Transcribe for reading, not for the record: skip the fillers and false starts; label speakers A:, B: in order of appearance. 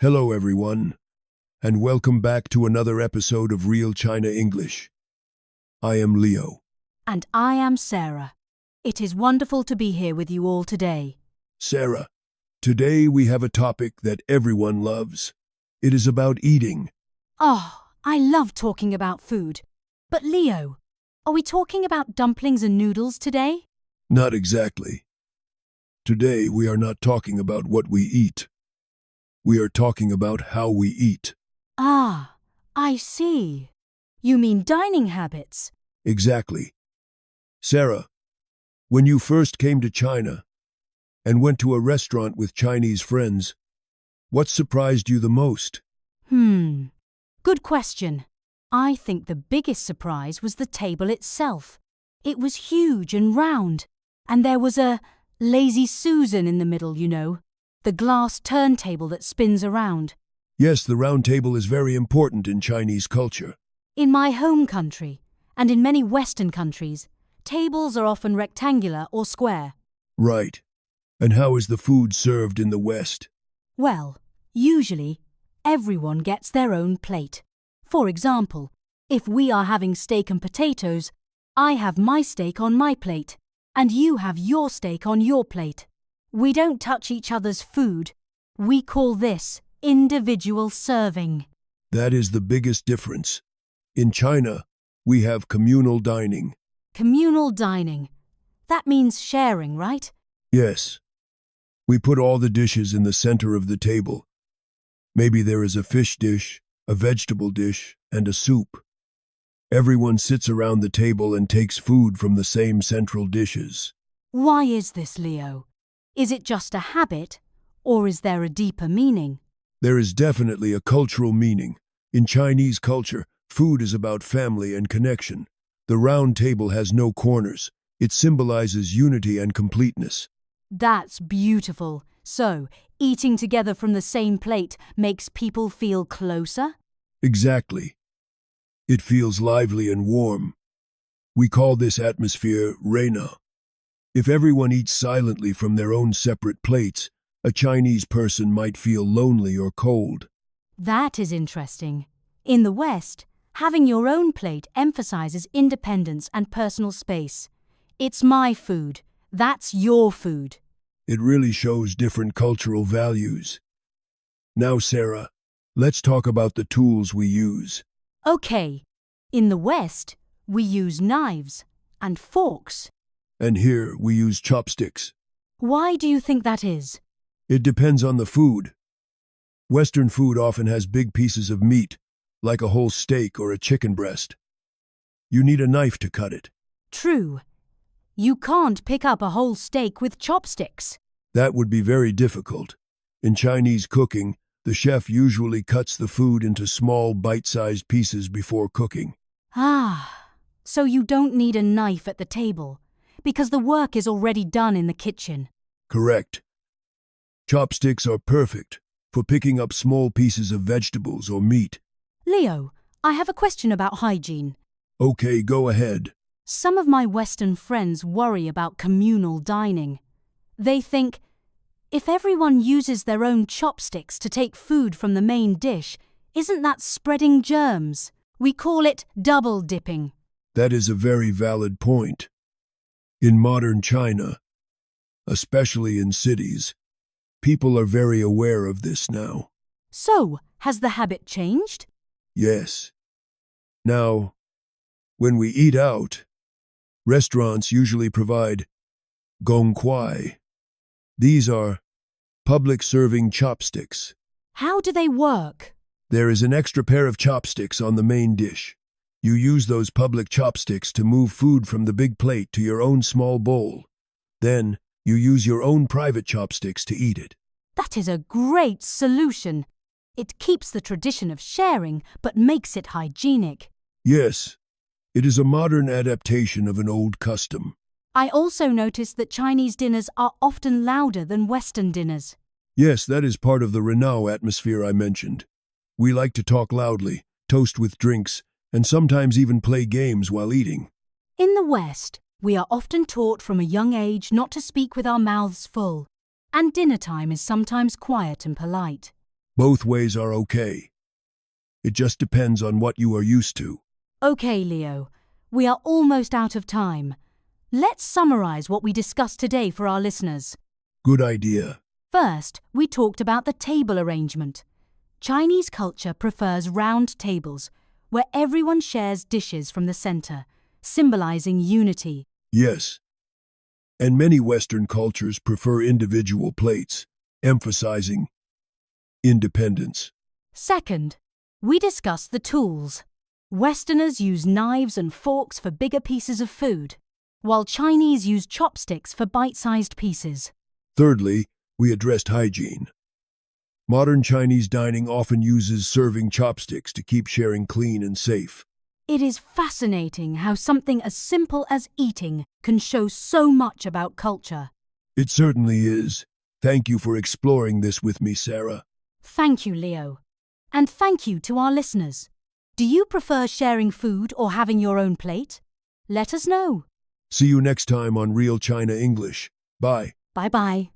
A: Hello, everyone, and welcome back to another episode of Real China English. I am Leo.
B: And I am Sarah. It is wonderful to be here with you all today.
A: Sarah, today we have a topic that everyone loves. It is about eating.
B: Oh, I love talking about food. But Leo, are we talking about dumplings and noodles today?
A: Not exactly. Today we are not talking about what we eat. We are talking about how we eat.
B: Ah, I see. You mean dining habits?
A: Exactly. Sarah, when you first came to China and went to a restaurant with Chinese friends, what surprised you the most?
B: Good question. I think the biggest surprise was the table itself. It was huge and round, and there was a lazy Susan in the middle, the glass turntable that spins around.
A: Yes, the round table is very important in Chinese culture.
B: In my home country, and in many Western countries, tables are often rectangular or square.
A: Right. And how is the food served in the West?
B: Well, usually, everyone gets their own plate. For example, if we are having steak and potatoes, I have my steak on my plate, and you have your steak on your plate. We don't touch each other's food. We call this individual serving.
A: That is the biggest difference. In China, we have communal dining.
B: Communal dining. That means sharing, right?
A: Yes. We put all the dishes in the center of the table. Maybe there is a fish dish, a vegetable dish, and a soup. Everyone sits around the table and takes food from the same central dishes.
B: Why is this, Leo? Is it just a habit, or is there a deeper meaning?
A: There is definitely a cultural meaning. In Chinese culture, food is about family and connection. The round table has no corners. It symbolizes unity and completeness.
B: That's beautiful. So, eating together from the same plate makes people feel closer?
A: Exactly. It feels lively and warm. We call this atmosphere reina. If everyone eats silently from their own separate plates, a Chinese person might feel lonely or cold.
B: That is interesting. In the West, having your own plate emphasizes independence and personal space. It's my food. That's your food.
A: It really shows different cultural values. Now, Sarah, let's talk about the tools we use.
B: Okay, in the West, we use knives and forks.
A: And here we use chopsticks.
B: Why do you think that is?
A: It depends on the food. Western food often has big pieces of meat, like a whole steak or a chicken breast. You need a knife to cut it.
B: True. You can't pick up a whole steak with chopsticks.
A: That would be very difficult. In Chinese cooking, the chef usually cuts the food into small, bite-sized pieces before cooking.
B: Ah, so you don't need a knife at the table, because the work is already done in the kitchen.
A: Correct. Chopsticks are perfect for picking up small pieces of vegetables or meat.
B: Leo, I have a question about hygiene.
A: Okay, go ahead.
B: Some of my Western friends worry about communal dining. They think, if everyone uses their own chopsticks to take food from the main dish, isn't that spreading germs? We call it double dipping.
A: That is a very valid point. In modern China, especially in cities, people are very aware of this now.
B: So, has the habit changed?
A: Yes. Now, when we eat out, restaurants usually provide gong kuai. These are public serving chopsticks.
B: How do they work?
A: There is an extra pair of chopsticks on the main dish. You use those public chopsticks to move food from the big plate to your own small bowl. Then, you use your own private chopsticks to eat it.
B: That is a great solution. It keeps the tradition of sharing, but makes it hygienic.
A: Yes, it is a modern adaptation of an old custom.
B: I also noticed that Chinese dinners are often louder than Western dinners.
A: Yes, that is part of the Renault atmosphere I mentioned. We like to talk loudly, toast with drinks, and sometimes even play games while eating.
B: In the West, we are often taught from a young age not to speak with our mouths full, and dinner time is sometimes quiet and polite.
A: Both ways are okay. It just depends on what you are used to.
B: Okay, Leo, we are almost out of time. Let's summarize what we discussed today for our listeners.
A: Good idea.
B: First, we talked about the table arrangement. Chinese culture prefers round tables, where everyone shares dishes from the center, symbolizing unity.
A: Yes. And many Western cultures prefer individual plates, emphasizing independence.
B: Second, we discussed the tools. Westerners use knives and forks for bigger pieces of food, while Chinese use chopsticks for bite-sized pieces.
A: Thirdly, we addressed hygiene. Modern Chinese dining often uses serving chopsticks to keep sharing clean and safe.
B: It is fascinating how something as simple as eating can show so much about culture.
A: It certainly is. Thank you for exploring this with me, Sarah.
B: Thank you, Leo. And thank you to our listeners. Do you prefer sharing food or having your own plate? Let us know.
A: See you next time on Real China English. Bye.
B: Bye-bye.